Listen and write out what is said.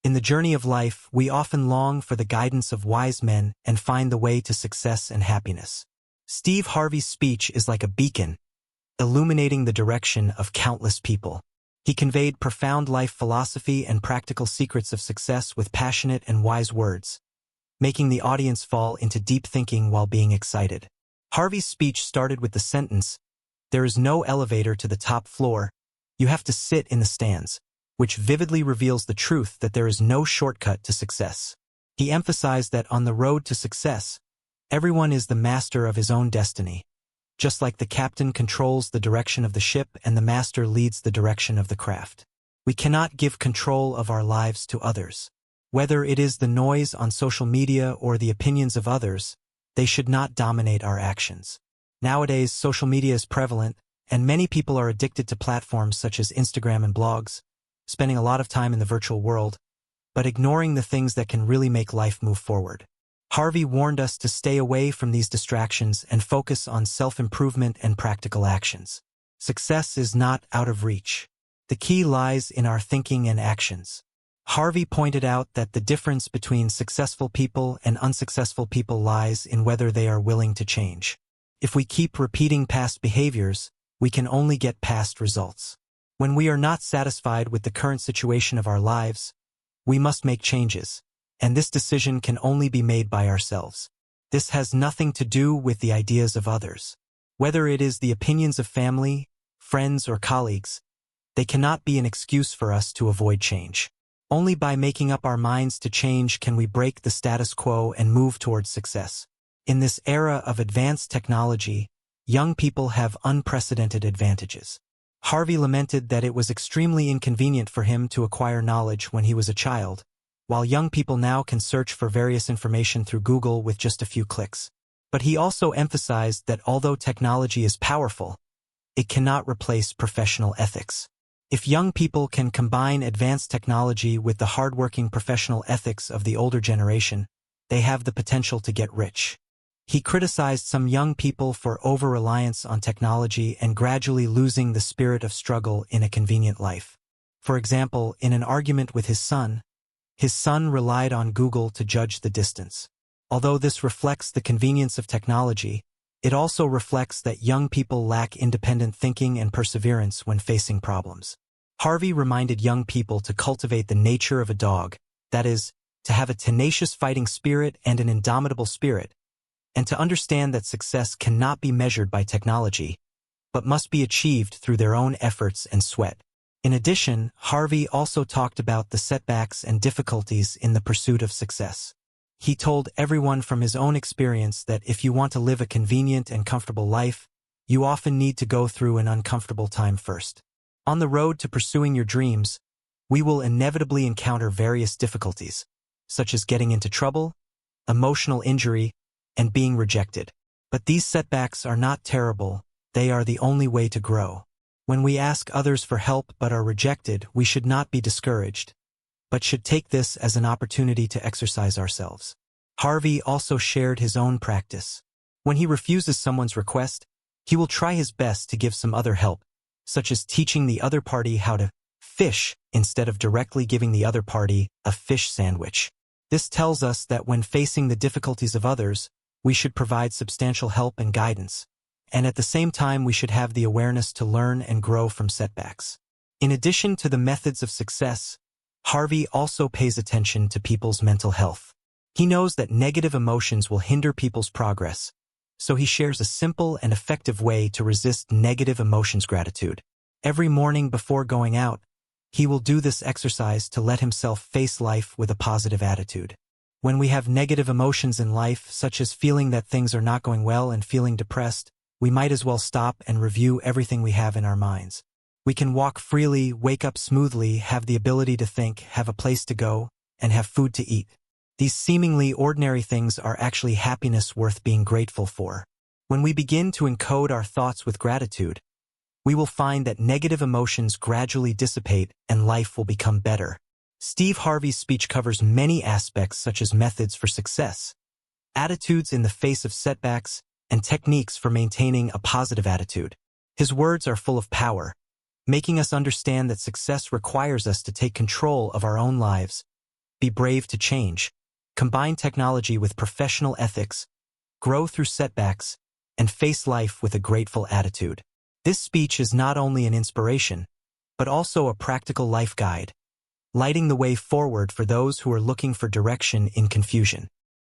In the journey of life, we often long for the guidance of wise men and find the way to success and happiness. Steve Harvey's speech is like a beacon, illuminating the direction of countless people. He conveyed profound life philosophy and practical secrets of success with passionate and wise words, making the audience fall into deep thinking while being excited. Harvey's speech started with the sentence, "There is no elevator to the top floor, you have to sit in the stands," which vividly reveals the truth that there is no shortcut to success. He emphasized that on the road to success, everyone is the master of his own destiny. Just like the captain controls the direction of the ship and the master leads the direction of the craft. We cannot give control of our lives to others. Whether it is the noise on social media or the opinions of others, they should not dominate our actions. Nowadays, social media is prevalent, and many people are addicted to platforms such as Instagram and blogs, spending a lot of time in the virtual world, but ignoring the things that can really make life move forward. Harvey warned us to stay away from these distractions and focus on self-improvement and practical actions. Success is not out of reach. The key lies in our thinking and actions. Harvey pointed out that the difference between successful people and unsuccessful people lies in whether they are willing to change. If we keep repeating past behaviors, we can only get past results. When we are not satisfied with the current situation of our lives, we must make changes, and this decision can only be made by ourselves. This has nothing to do with the ideas of others. Whether it is the opinions of family, friends, or colleagues, they cannot be an excuse for us to avoid change. Only by making up our minds to change can we break the status quo and move towards success. In this era of advanced technology, young people have unprecedented advantages. Harvey lamented that it was extremely inconvenient for him to acquire knowledge when he was a child, while young people now can search for various information through Google with just a few clicks. But he also emphasized that although technology is powerful, it cannot replace professional ethics. If young people can combine advanced technology with the hardworking professional ethics of the older generation, they have the potential to get rich. He criticized some young people for over-reliance on technology and gradually losing the spirit of struggle in a convenient life. For example, in an argument with his son relied on Google to judge the distance. Although this reflects the convenience of technology, it also reflects that young people lack independent thinking and perseverance when facing problems. Harvey reminded young people to cultivate the nature of a dog, that is, to have a tenacious fighting spirit and an indomitable spirit, and to understand that success cannot be measured by technology, but must be achieved through their own efforts and sweat. In addition, Harvey also talked about the setbacks and difficulties in the pursuit of success. He told everyone from his own experience that if you want to live a convenient and comfortable life, you often need to go through an uncomfortable time first. On the road to pursuing your dreams, we will inevitably encounter various difficulties, such as getting into trouble, emotional injury, and being rejected. But these setbacks are not terrible, they are the only way to grow. When we ask others for help but are rejected, we should not be discouraged, but should take this as an opportunity to exercise ourselves. Harvey also shared his own practice. When he refuses someone's request, he will try his best to give some other help, such as teaching the other party how to fish instead of directly giving the other party a fish sandwich. This tells us that when facing the difficulties of others, we should provide substantial help and guidance, and at the same time we should have the awareness to learn and grow from setbacks. In addition to the methods of success, Harvey also pays attention to people's mental health. He knows that negative emotions will hinder people's progress, so he shares a simple and effective way to resist negative emotions: gratitude. Every morning before going out, he will do this exercise to let himself face life with a positive attitude. When we have negative emotions in life, such as feeling that things are not going well and feeling depressed, we might as well stop and review everything we have in our minds. We can walk freely, wake up smoothly, have the ability to think, have a place to go, and have food to eat. These seemingly ordinary things are actually happiness worth being grateful for. When we begin to encode our thoughts with gratitude, we will find that negative emotions gradually dissipate and life will become better. Steve Harvey's speech covers many aspects such as methods for success, attitudes in the face of setbacks, and techniques for maintaining a positive attitude. His words are full of power, making us understand that success requires us to take control of our own lives be brave to change, combine technology with professional ethics, grow through setbacks, and face life with a grateful attitude. This speech is not only an inspiration, but also a practical life guide, lighting the way forward for those who are looking for direction in confusion.